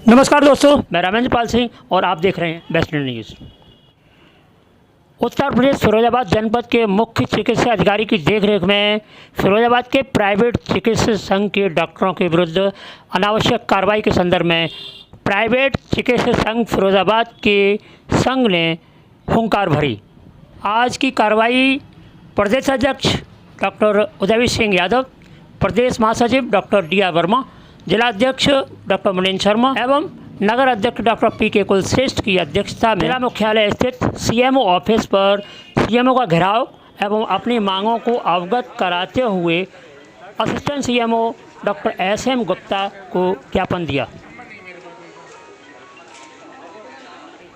नमस्कार दोस्तों, मैं रामेंद्र पाल सिंह और आप देख रहे हैं बेस्ट न्यूज़। उत्तर प्रदेश फिरोजाबाद जनपद के मुख्य चिकित्सा अधिकारी की देखरेख में फिरोजाबाद के प्राइवेट चिकित्सा संघ के डॉक्टरों के विरुद्ध अनावश्यक कार्रवाई के संदर्भ में प्राइवेट चिकित्सा संघ फिरोजाबाद के संघ ने हुंकार भरी। आज की कार्रवाई प्रदेश अध्यक्ष डॉक्टर उदयवीर सिंह यादव, प्रदेश महासचिव डॉक्टर डी.आर. वर्मा, जिलाध्यक्ष डॉक्टर मुनीन्द्र शर्मा एवं नगर अध्यक्ष डॉक्टर पी.के. कुलश्रेष्ठ की अध्यक्षता में जिला मुख्यालय स्थित सीएमओ ऑफिस पर सीएमओ का घेराव एवं अपनी मांगों को अवगत कराते हुए assistant CMO doctor SM. Gupta को ज्ञापन दिया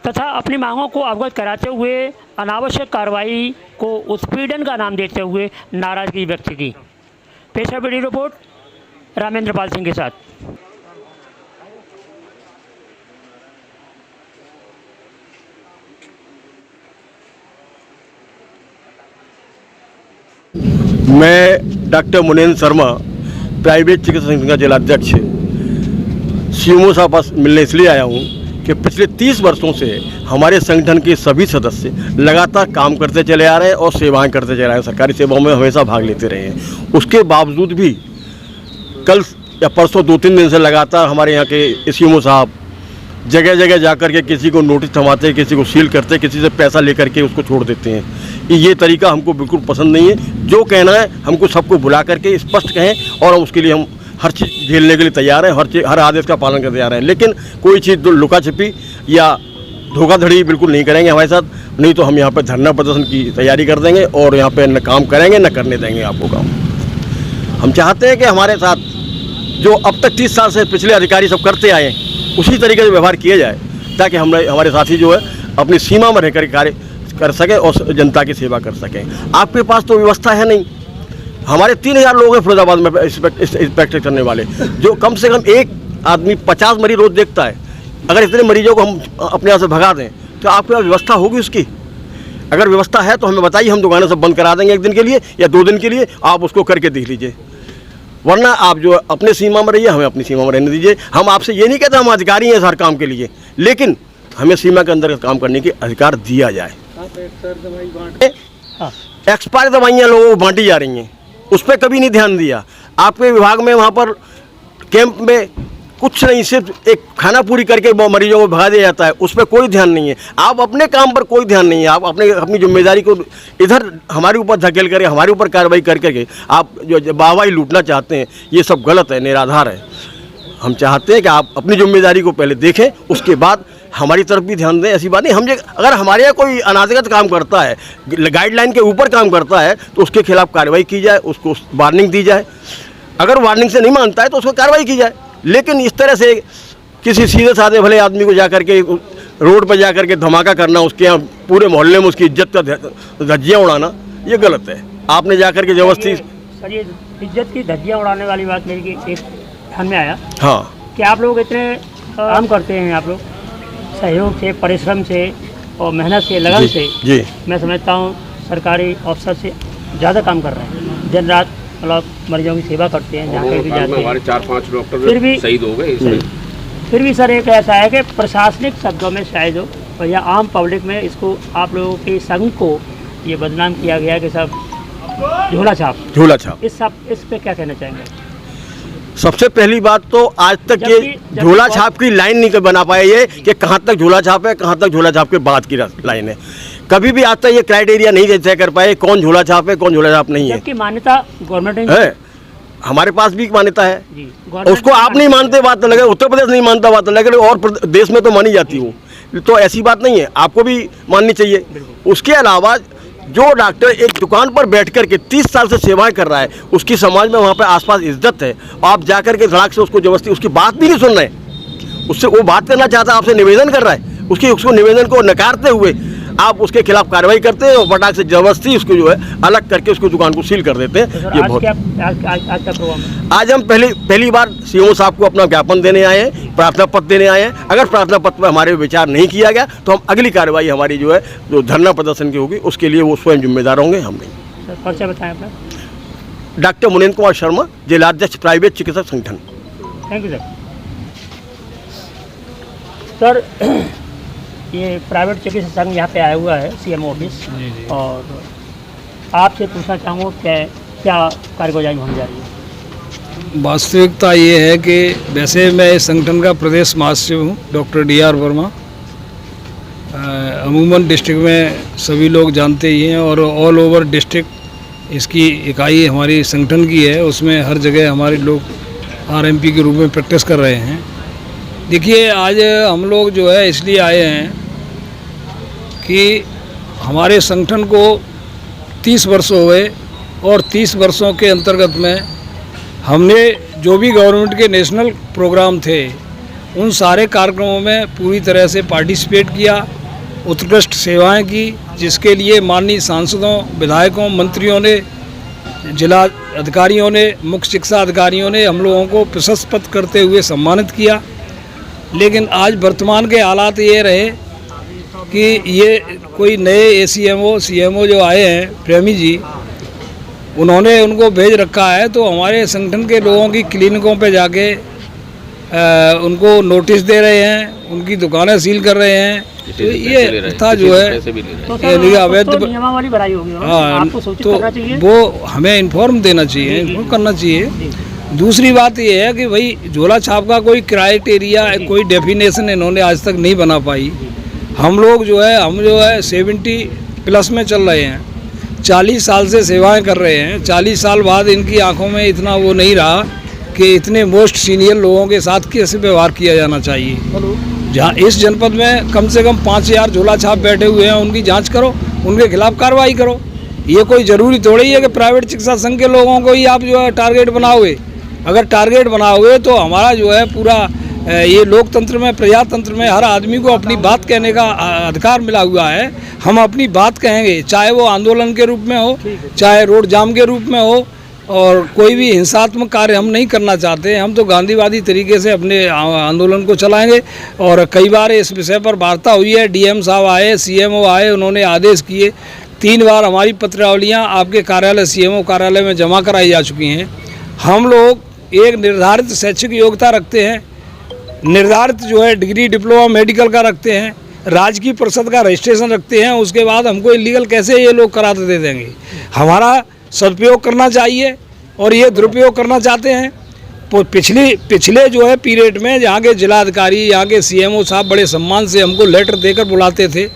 तथा अपनी मांगों को अवगत कराते हुए अनावश्यक कार्रवाई को उत्पीड़न का नाम देते हुए नाराजगी व्यक्त की। पेश है वीडियो रिपोर्ट रामेंद्र पाल सिंह के साथ। मैं डॉक्टर मुनीन्द्र शर्मा, प्राइवेट चिकित्सा संघ का जिलाध्यक्ष, सीएमओ साहब पास मिलने इसलिए आया हूँ कि पिछले 30 वर्षों से हमारे संगठन के सभी सदस्य लगातार काम करते चले आ रहे हैं और सेवाएं करते चले आ रहे हैं, सरकारी सेवाओं में हमेशा भाग लेते रहे हैं। उसके बावजूद भी कल या परसों 2-3 दिन से लगातार हमारे यहाँ के सीएमओ साहब जगह जगह जाकर के किसी को नोटिस थमाते, किसी को सील करते, किसी से पैसा लेकर के उसको छोड़ देते हैं। ये तरीका हमको बिल्कुल पसंद नहीं है। जो कहना है हमको सबको बुला करके स्पष्ट कहें और उसके लिए हम हर चीज़ झेलने के लिए तैयार हैं, हर आदेश का पालन करने तैयार हैं। लेकिन कोई चीज़ लुका छिपी या धोखाधड़ी बिल्कुल नहीं करेंगे हमारे साथ, नहीं तो हम यहाँ पर धरना प्रदर्शन की तैयारी कर देंगे और यहाँ पर न काम करेंगे न करने देंगे आपको काम। हम चाहते हैं कि हमारे साथ जो अब तक 30 साल से पिछले अधिकारी सब करते आए हैं उसी तरीके से व्यवहार किया जाए, ताकि हमारे साथी जो है अपनी सीमा में रहकर कार्य कर सकें और जनता की सेवा कर सकें। आपके पास तो व्यवस्था है नहीं। हमारे 3000 लोग हैं फिरोजाबाद में इंस्पेक्ट करने वाले, जो कम से कम एक आदमी 50 मरीज रोज देखता है। अगर इतने मरीजों को हम अपने यहाँ से भगा दें तो आपके पास व्यवस्था होगी उसकी? अगर व्यवस्था है तो हमें बताइए, हम दुकानें सब बंद करा देंगे 1 दिन के लिए या 2 दिन के लिए, आप उसको करके देख लीजिए। वरना आप जो अपने सीमा में रहिए, हमें अपनी सीमा में रहने दीजिए। हम आपसे ये नहीं कहते हम अधिकारी हैं हर काम के लिए, लेकिन हमें सीमा के अंदर काम करने के अधिकार दिया जाए। एक्सपायर दवाइयाँ लोगों को बांटी जा रही हैं, उस पर कभी नहीं ध्यान दिया। आपके विभाग में वहाँ पर कैंप में कुछ नहीं, सिर्फ एक खाना पूरी करके मरीजों को भगा दिया जाता है, उस पर कोई ध्यान नहीं है। आप अपने काम पर कोई ध्यान नहीं है। आप अपनी जिम्मेदारी को इधर हमारे ऊपर धकेल करके हमारे ऊपर कार्रवाई करके आप जो वाहवाही लूटना चाहते हैं, ये सब गलत है, निराधार है। हम चाहते हैं कि आप अपनी जिम्मेदारी को पहले देखें, उसके बाद हमारी तरफ भी ध्यान दें। ऐसी बात नहीं, हम अगर हमारे यहाँ कोई अनाधिकृत काम करता है, गाइडलाइन के ऊपर काम करता है, तो उसके खिलाफ कार्रवाई की जाए, उसको वार्निंग दी जाए। अगर वार्निंग से नहीं मानता है तो उसको कार्रवाई की जाए। लेकिन इस तरह से किसी सीधे साधे भले आदमी को जाकर के रोड पर जाकर के धमाका करना, उसके यहाँ पूरे मोहल्ले में उसकी इज्जत का धज्जियाँ उड़ाना, ये गलत है। आपने जाकर के जबरदस्ती सर, ये इज्जत की धज्जियाँ उड़ाने वाली बात मेरी एक ध्यान में आया। हाँ, कि आप लोग इतने काम करते हैं, आप लोग सहयोग से, परिश्रम से और मेहनत से, लगन से, जी मैं समझता हूँ सरकारी अफसर से ज़्यादा काम कर रहे हैं। दिन रात मतलब मरीजों की सेवा करते हैं, जहाँ कहीं भी जाते हैं। हमारे 4-5 डॉक्टर फिर भी शहीद हो गए इसमें। फिर भी सर एक ऐसा है कि प्रशासनिक शब्दों में शायद हो और या आम पब्लिक में इसको आप लोगों के संघ को ये बदनाम किया गया कि सब झोला छाप। इस पे क्या कहना चाहेंगे? सबसे पहली बात तो आज तक ये झोला छाप की लाइन नहीं बना पाए ये कि कहाँ तक झोला छाप है, कहाँ तक झोला छाप के बाद की लाइन है। कभी भी आज तक ये क्राइटेरिया नहीं तय कर पाए कौन झोला छाप है, कौन झोला छाप नहीं है। जबकि मान्यता गवर्नमेंट है, हमारे पास भी मान्यता है। उसको आप नहीं मानते बात लगे, उत्तर प्रदेश नहीं मानता बात लगे, और देश में तो मानी जाती हूँ, तो ऐसी बात नहीं है, आपको भी माननी चाहिए। उसके अलावा जो डॉक्टर एक दुकान पर बैठ कर के 30 साल से सेवाएं कर रहा है, उसकी समाज में वहाँ पे आसपास इज्जत है, आप जाकर के धड़ाक से उसको जबरदस्ती उसकी बात भी नहीं सुन रहे, उससे वो बात करना चाहता है, आपसे निवेदन कर रहा है, उसको निवेदन को नकारते हुए आप उसके खिलाफ कार्रवाई करते हैं और फटाक से जबरदस्ती उसको जो है अलग करके उसको दुकान को सील कर देते हैं। तो ये बहुत आज हम पहली बार सीएमओ साहब को अपना ज्ञापन देने आए हैं, प्रार्थना पत्र देने आए हैं। अगर प्रार्थना पत्र पर हमारे विचार नहीं किया गया तो हम अगली कार्रवाई हमारी जो है जो धरना प्रदर्शन की होगी उसके लिए वो स्वयं जिम्मेदार होंगे, हम नहीं। परिचय बताएं अपना। डॉक्टर मुनीन्द्र कुमार शर्मा, जिलाध्यक्ष प्राइवेट चिकित्सक संगठन। Thank you sir. सर ये प्राइवेट चिकित्सा संघ यहाँ पे आया हुआ है सीएम ऑफिस, जी जी। और आपसे पूछना चाहूँगा क्या कार्यवाही होने जा रही है? वास्तविकता ये है कि वैसे मैं इस संगठन का प्रदेश महासचिव हूँ, डॉक्टर DR वर्मा। अमूमन डिस्ट्रिक्ट में सभी लोग जानते ही हैं और ऑल ओवर डिस्ट्रिक्ट इसकी इकाई हमारी संगठन की है, उसमें हर जगह हमारे लोग RMP के रूप में प्रैक्टिस कर रहे हैं। देखिए, आज हम लोग जो है इसलिए आए हैं कि हमारे संगठन को 30 वर्ष हो गए और 30 वर्षों के अंतर्गत में हमने जो भी गवर्नमेंट के नेशनल प्रोग्राम थे उन सारे कार्यक्रमों में पूरी तरह से पार्टिसिपेट किया, उत्कृष्ट सेवाएं की, जिसके लिए माननीय सांसदों, विधायकों, मंत्रियों ने, जिला अधिकारियों ने, मुख्य शिक्षा अधिकारियों ने हम लोगों को प्रशस्ति पत्र करते हुए सम्मानित किया। लेकिन आज वर्तमान के हालात ये रहे कि ये कोई नए CMO जो आए हैं, प्रेमी जी, उन्होंने उनको भेज रखा है, तो हमारे संगठन के लोगों की क्लिनिकों पे जाके उनको नोटिस दे रहे हैं, उनकी दुकानें सील कर रहे हैं। तो ये था जो है अवैध नियमावली बनाई होगी, आपको सूचित तो करना चाहिए, वो हमें इन्फॉर्म देना चाहिए, इन्फॉर्म करना चाहिए। दूसरी बात ये है कि भाई झोला छाप का कोई क्राइटेरिया, कोई डेफिनेशन इन्होंने आज तक नहीं बना पाई। हम लोग जो है 70+ में चल रहे हैं, 40 साल से सेवाएं कर रहे हैं। 40 साल बाद इनकी आंखों में इतना वो नहीं रहा कि इतने मोस्ट सीनियर लोगों के साथ कैसे व्यवहार किया जाना चाहिए। जहाँ इस जनपद में कम से कम 5000 झोला छाप बैठे हुए हैं, उनकी जांच करो, उनके खिलाफ कार्रवाई करो। ये कोई ज़रूरी थोड़ी है कि प्राइवेट चिकित्सा संघ के लोगों को ही आप जो है टारगेट बनाओगे। अगर टारगेट बनाओगे तो हमारा जो है पूरा ये लोकतंत्र में, प्रजातंत्र में हर आदमी को अपनी बात कहने का अधिकार मिला हुआ है। हम अपनी बात कहेंगे, चाहे वो आंदोलन के रूप में हो, चाहे रोड जाम के रूप में हो, और कोई भी हिंसात्मक कार्य हम नहीं करना चाहते। हम तो गांधीवादी तरीके से अपने आंदोलन को चलाएंगे। और कई बार इस विषय पर वार्ता हुई है, DM साहब आए, CMO आए, उन्होंने आदेश किए। 3 बार हमारी पत्रावलियाँ आपके कार्यालय, CMO कार्यालय में जमा कराई जा चुकी हैं। हम लोग एक निर्धारित शैक्षिक योग्यता रखते हैं, निर्धारित जो है डिग्री, डिप्लोमा, मेडिकल का रखते हैं, राज्य की परिषद का रजिस्ट्रेशन रखते हैं। उसके बाद हमको इलीगल कैसे ये लोग कराते दे देंगे? हमारा सदुपयोग करना चाहिए और ये दुरुपयोग करना चाहते हैं। तो पिछले जो है पीरियड में यहाँ के जिलाधिकारी, यहाँ के CMO साहब बड़े सम्मान से हमको लेटर देकर बुलाते थे,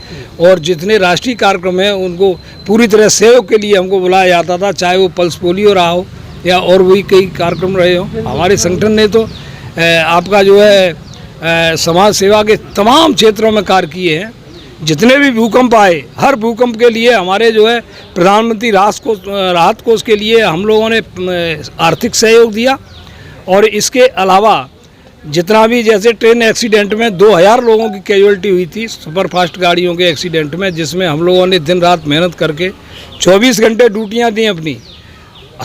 और जितने राष्ट्रीय कार्यक्रम हैं उनको पूरी तरह सहयोग के लिए हमको बुलाया जाता था, चाहे वो पल्स पोलियो रहा हो या और भी कई कार्यक्रम रहे हों। हमारे संगठन ने तो आपका जो है समाज सेवा के तमाम क्षेत्रों में कार्य किए हैं। जितने भी भूकंप आए, हर भूकंप के लिए हमारे जो है प्रधानमंत्री राहत कोष के लिए हम लोगों ने आर्थिक सहयोग दिया। और इसके अलावा जितना भी, जैसे ट्रेन एक्सीडेंट में 2000 लोगों की कैजुअल्टी हुई थी सुपरफास्ट गाड़ियों के एक्सीडेंट में, जिसमें हम लोगों ने दिन रात मेहनत करके 24 घंटे ड्यूटियाँ दी अपनी।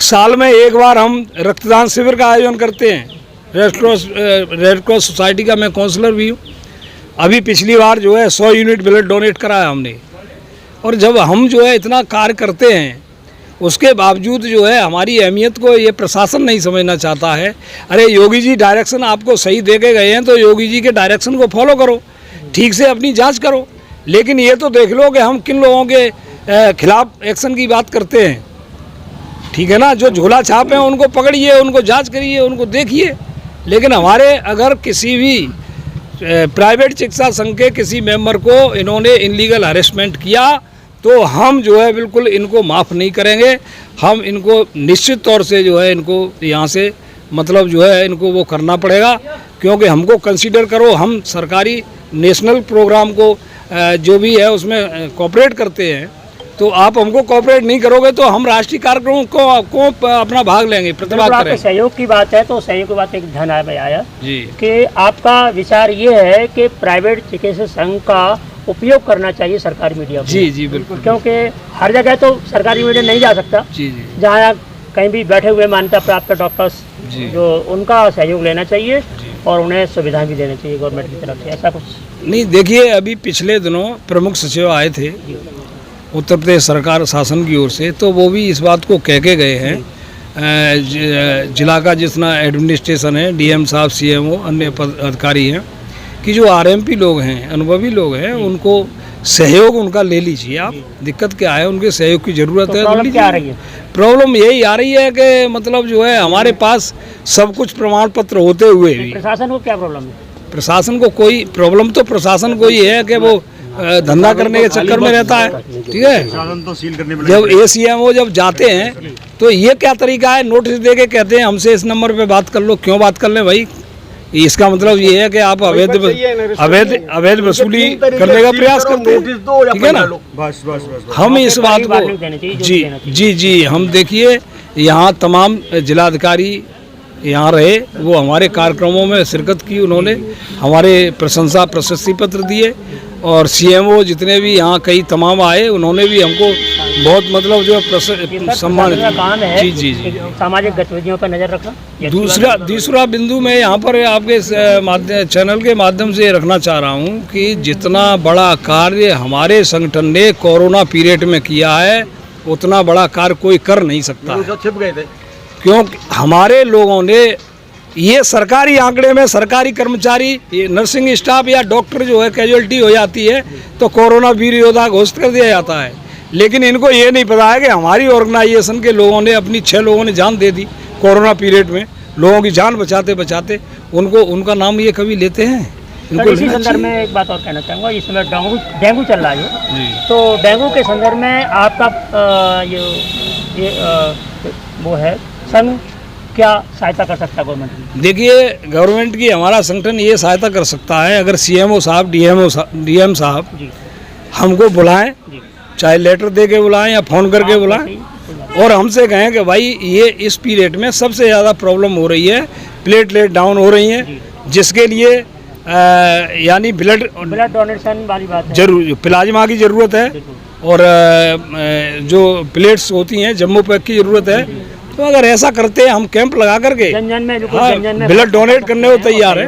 साल में एक बार हम रक्तदान शिविर का आयोजन करते हैं। रेड क्रॉस सोसाइटी का मैं काउंसलर भी हूँ। अभी पिछली बार जो है 100 यूनिट ब्लड डोनेट कराया हमने। और जब हम जो है इतना कार्य करते हैं, उसके बावजूद जो है हमारी अहमियत को ये प्रशासन नहीं समझना चाहता है। अरे योगी जी डायरेक्शन आपको सही दे के गए हैं, तो योगी जी के डायरेक्शन को फॉलो करो, ठीक से अपनी जांच करो। लेकिन ये तो देख लो कि हम किन लोगों के खिलाफ एक्शन की बात करते हैं, ठीक है ना? जो झोला छाप हैं उनको पकड़िए, उनको जांच करिए, उनको देखिए। लेकिन हमारे अगर किसी भी प्राइवेट चिकित्सा संघ के किसी मेंबर को इन्होंने इनलीगल हरेसमेंट किया, तो हम जो है बिल्कुल इनको माफ़ नहीं करेंगे। हम इनको निश्चित तौर से जो है इनको यहाँ से मतलब जो है इनको वो करना पड़ेगा, क्योंकि हमको कंसीडर करो, हम सरकारी नेशनल प्रोग्राम को जो भी है उसमें कोऑपरेट करते हैं। तो आप हमको कोऑपरेट नहीं करोगे तो हम राष्ट्रीय कार्यक्रमों को अपना भाग लेंगे, प्रतिभाग करेंगे। सहयोग की बात है तो सहयोग की बात एक ध्यान आया जी कि आपका विचार ये है कि प्राइवेट चिकित्सा संघ का उपयोग करना चाहिए सरकारी मीडिया को। जी जी बिल्कुल, क्योंकि हर जगह तो सरकारी मीडिया नहीं जा सकता। जी जी, जहाँ कहीं भी बैठे हुए मान्यता प्राप्त डॉक्टर्स जो उनका सहयोग लेना चाहिए और उन्हें सुविधा भी देनी चाहिए गवर्नमेंट की तरफ से। ऐसा कुछ नहीं। देखिए, अभी पिछले दिनों प्रमुख सचिव आए थे उत्तर प्रदेश सरकार शासन की ओर से, तो वो भी इस बात को कह के गए हैं, जिला का जितना एडमिनिस्ट्रेशन है, DM साहब, CMO, अन्य अधिकारी हैं, कि जो आरएमपी लोग हैं, अनुभवी लोग हैं, उनको सहयोग उनका ले लीजिए आप। दिक्कत क्या है, उनके सहयोग की ज़रूरत है। प्रॉब्लम क्या आ रही है? प्रॉब्लम यही आ रही है कि मतलब जो है हमारे पास सब कुछ प्रमाण पत्र होते हुए भी प्रशासन को क्या प्रॉब्लम है? प्रशासन को कोई प्रॉब्लम तो प्रशासन को ही है कि वो धंधा करने के चक्कर में रहता है। ठीक है, जब ACMO जब जाते हैं तो ये क्या तरीका है, नोटिस दे के कहते हैं हमसे इस नंबर पे बात कर लो। क्यों बात कर लें भाई? इसका मतलब ये है कि आप अवैध वसूली करने का प्रयास करते हैं। ठीक है ना, हम इस बात को जी हम देखिए, यहाँ तमाम जिलाधिकारी यहाँ रहे, वो हमारे कार्यक्रमों में शिरकत की, उन्होंने हमारे प्रशंसा प्रशस्ति पत्र दिए, और CMO जितने भी यहाँ कई तमाम आए, उन्होंने भी हमको बहुत मतलब जो सम्मान है। जी सामाजिक गतिविधियों पर नजर रखना। दूसरा बिंदु मैं यहाँ पर आपके चैनल के माध्यम से रखना चाह रहा हूँ कि जितना बड़ा कार्य हमारे संगठन ने कोरोना पीरियड में किया है, उतना बड़ा कार्य कोई कर नहीं सकता। छिप गए थे क्योंकि हमारे लोगों ने ये सरकारी आंकड़े में सरकारी कर्मचारी, ये नर्सिंग स्टाफ या डॉक्टर जो है कैजुअलिटी हो जाती है तो कोरोना वीर योद्धा घोषित कर दिया जाता है, लेकिन इनको ये नहीं पता है कि हमारी ऑर्गेनाइजेशन के लोगों ने, अपनी 6 लोगों ने जान दे दी कोरोना पीरियड में, लोगों की जान बचाते बचाते। उनका नाम ये कभी लेते हैं? इसी संदर्भ में एक बात और कहना चाहूँगा, इस समय डेंगू चल रहा है, तो डेंगू के संदर्भ में आपका वो है संघ क्या सहायता कर सकता है गवर्नमेंट की? देखिए, गवर्नमेंट की हमारा संगठन ये सहायता कर सकता है, अगर CMO साहब, DM साहब हमको बुलाएं, चाहे लेटर दे के बुलाएं या फ़ोन करके बुलाएं, और हमसे कहें कि भाई ये इस पीरियड में सबसे ज़्यादा प्रॉब्लम हो रही है, प्लेटलेट डाउन हो रही हैं, जिसके लिए यानी ब्लड डोनेशन वाली बात है, जरूर प्लाज्मा की ज़रूरत है, और जो प्लेट्स होती हैं जम्मू पैक की ज़रूरत है। तो अगर ऐसा करते हैं, हम कैंप लगा करके ब्लड डोनेट करने को तैयार है।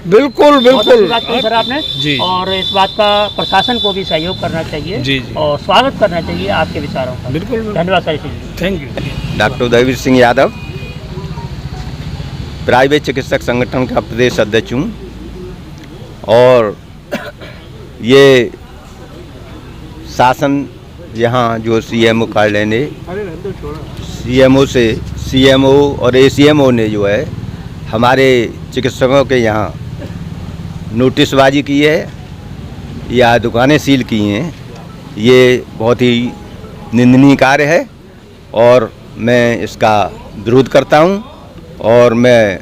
बिल्कुल बात कही सर आपने जी, और इस बात का प्रशासन को भी सहयोग करना चाहिए जी, और स्वागत करना चाहिए आपके विचारों का। बिल्कुल, धन्यवाद sir. Thank you. Doctor Udayveer Singh Yadav, private चिकित्सक संगठन का प्रदेश अध्यक्ष हूँ, और ये शासन यहाँ जो CMO कार्यालय ने CMO और ACMO ने जो है हमारे चिकित्सकों के यहाँ नोटिसबाजी की है या दुकानें सील की हैं, ये बहुत ही निंदनीय कार्य है और मैं इसका विरोध करता हूँ, और मैं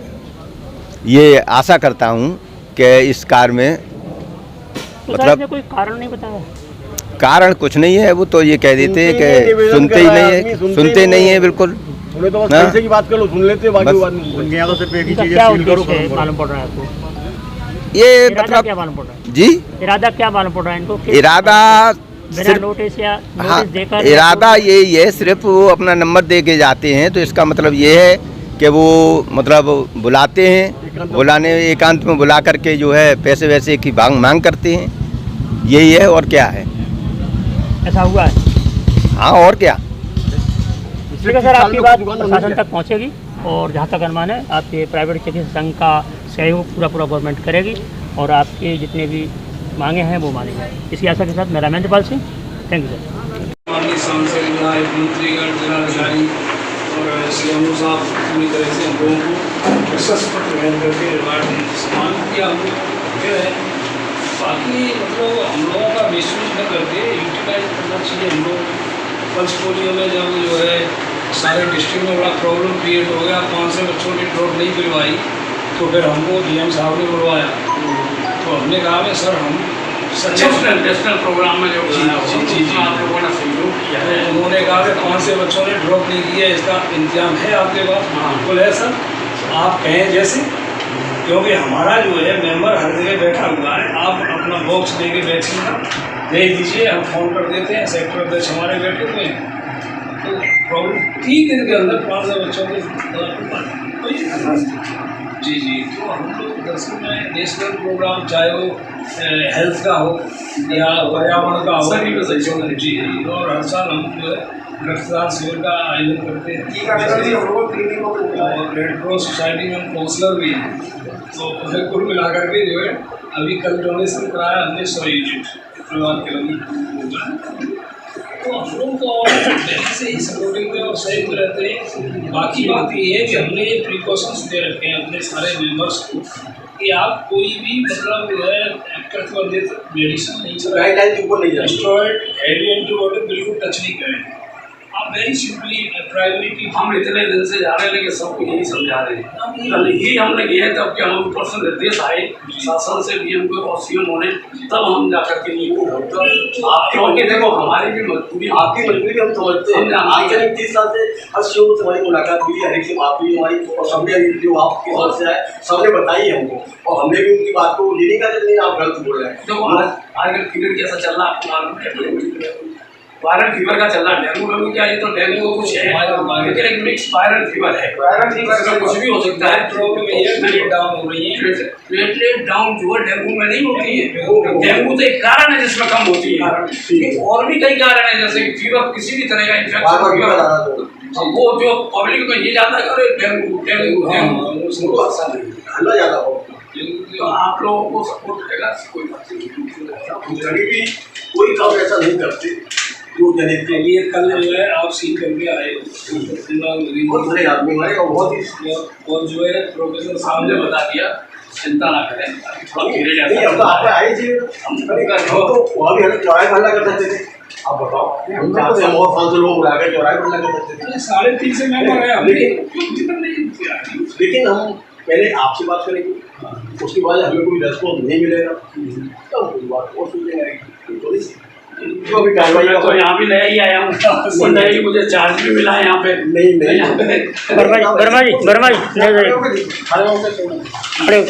ये आशा करता हूँ कि इस कार्य में मतलब कोई कारण नहीं बताया? कारण कुछ नहीं है, वो तो ये कह देते हैं कि सुनते ही नहीं है, सुनते नहीं है बिल्कुल। उन्हें तो बस पैसे की बात कर लो, सुन लेते बाकी बात नहीं। उनके यहाँ तो सिर्फ एक ही चीज़ है, सील करो, मालूम पड़ रहा है आपको? ये मतलब क्या मालूम पड़ रहा है? जी, इरादा क्या मालूम पड़ रहा है इनको? इरादा बिना नोटिस या नोटिस देकर इरादा यही है, सिर्फ वो अपना नंबर दे के जाते हैं, तो इसका मतलब ये है कि वो मतलब बुलाते हैं, बुलाने एकांत में बुला करके जो है पैसे वैसे की मांग करते हैं, यही है और क्या है। ऐसा हुआ है? हाँ, और क्या। ठीक है सर, आपकी बात प्रशासन तक पहुंचेगी, और जहां तक अनुमान है आपके प्राइवेट चिकित्सक संघ का सहयोग पूरा गवर्नमेंट करेगी, और आपके जितने भी मांगे हैं वो मानेंगे। इसी आशा के साथ मैं रामेंद्रपाल सिंह, थैंक यू सर। माननीय सांसद, विधायक, मंत्रीगण, जिलाधिकारी और CMO साहब पूरी तरह से हम लोगों को प्रशस्ति पत्र भेंट करके रिवार्ड सम्मान किया। हम लोग है, बाकी मतलब हम लोगों का मिसयूज न करके यूटिलाइज करना चाहिए। हम लोग पल्स पोलियो में जब जो है सारे डिस्ट्रिक्ट में बड़ा प्रॉब्लम क्रिएट हो गया, 500 बच्चों की ड्रॉप नहीं पिलवाई, तो फिर हमको DM साहब ने बुलवाया, तो हमने कहा कि सर हम नेशनल प्रोग्राम में जो आप लोगों ने सहयोग किया है, उन्होंने कहा कि 500 बच्चों ने ड्रॉप नहीं किया, इसका इंतजाम है आपके पास? बिल्कुल है सर, आप कहें जैसे, क्योंकि हमारा जो है मेंबर हर जगह बैठा हुआ है, आप अपना बॉक्स लेके वैक्सीन का दे दीजिए, हम फ़ोन कर देते हैं, सेक्टर अध्यक्ष हमारे बैठे हुए हैं, तो प्रॉब्लम 3 दिन के अंदर 500 बच्चों को जी, तो हम लोग दरअसल में नेशनल प्रोग्राम, चाहे वो हेल्थ का हो या पर्यावरण का हो, सभी में जी, और हर साल हम जो है रक्तदान शिविर का आयोजन करते हैं, और रेड क्रॉस सोसाइटी में हम काउंसलर भी हैं, तो कुल मिलाकर के जो है अभी कल डोनेशन कराया हमने 100 यूनिट परिवार के लिए। तो हम लोग तो पहले से ही सपोर्टिंग में और सही में रहते हैं। बाकी बात ये है कि हमने ये प्रिकॉशंस दे रखे हैं अपने सारे मेंबर्स को कि आप कोई भी मतलब जो है प्रतिबंधित मेडिसिन नहीं चलाएं, स्टेरॉइड हैवी एंटीबायोटिक बिल्कुल टच नहीं करें। आप वेरी सिंपली प्रायोरिटी हम इतने दिन से जा रहे हैं लेकिन सबको यही समझा रहे हैं। कल ही हमने किया है तब कि हम पर्सनल निर्देश आए शासन से डीएम को और सीएम होने, तब हम जाकर के नहीं हो। आप क्योंकि देखो हमारी भी मजबूरी, आपकी मजबूरी हम समझते हैं। आज से 30 साल से हर शिव से हमारी मुलाकात हुई, हर एक से बात हुई हमारी, और सबने जो आपकी समस्या है सबने बताई है हमको, और हमने भी उनकी बात को ये नहीं कहा नहीं आप गलत बोल रहे हैं। देखो आजकल फीवर कैसा चल रहा है आपको मालूम है, वायरल फीवर का चल रहा है। डेंगू क्या है, तो डेंगू को कुछ है लेकिन एक मिक्स वायरल फीवर है। वायरल फीवर का कुछ भी हो सकता है। प्रॉब्लम ये प्लेटलेट डाउन हो रही है। प्लेटलेट डाउन जो है डेंगू में नहीं होती है। डेंगू तो एक कारण है जिसमें कम होती है, और भी कई कारण है जैसे फीवर, किसी भी तरह का इन्फेक्शन। वो जो पब्लिक को ये जाता है अरे डेंगू डेंगू डेंगू, उसको आसान नहीं ज़्यादा हो। तो आप लोगों को सपोर्ट करेगा कोई बात नहीं। भी कोई काम ऐसा नहीं करते जो जनहित ये कल जो है आप सील करके आए बहुत बड़े आदमी हमारे, और बहुत ही और जो है प्रोफेसर साहब हमने बता दिया, चिंता ना करें, थोड़ा धीरे नहीं, हम तो आप आए थे, हम तो वहाँ भी हमें चौराहे भरना कर सकते थे। आप बताओ, हम चाहते हैं और 500 लोग बुलाकर चौराहे भरना कर सकते थे। 3.5 से मेंबर है, लेकिन हम पहले आपसे बात करेंगे, उसके बाद हमें कोई रेस्पॉन्स नहीं मिलेगा तब कोई बात और सोचेंगे। तो अभी कार्रवाई तो यहाँ भी नया ही आया हूँ, नया ही मुझे चार्ज भी मिला है यहाँ पे। नहीं वर्मा जी खड़े हो।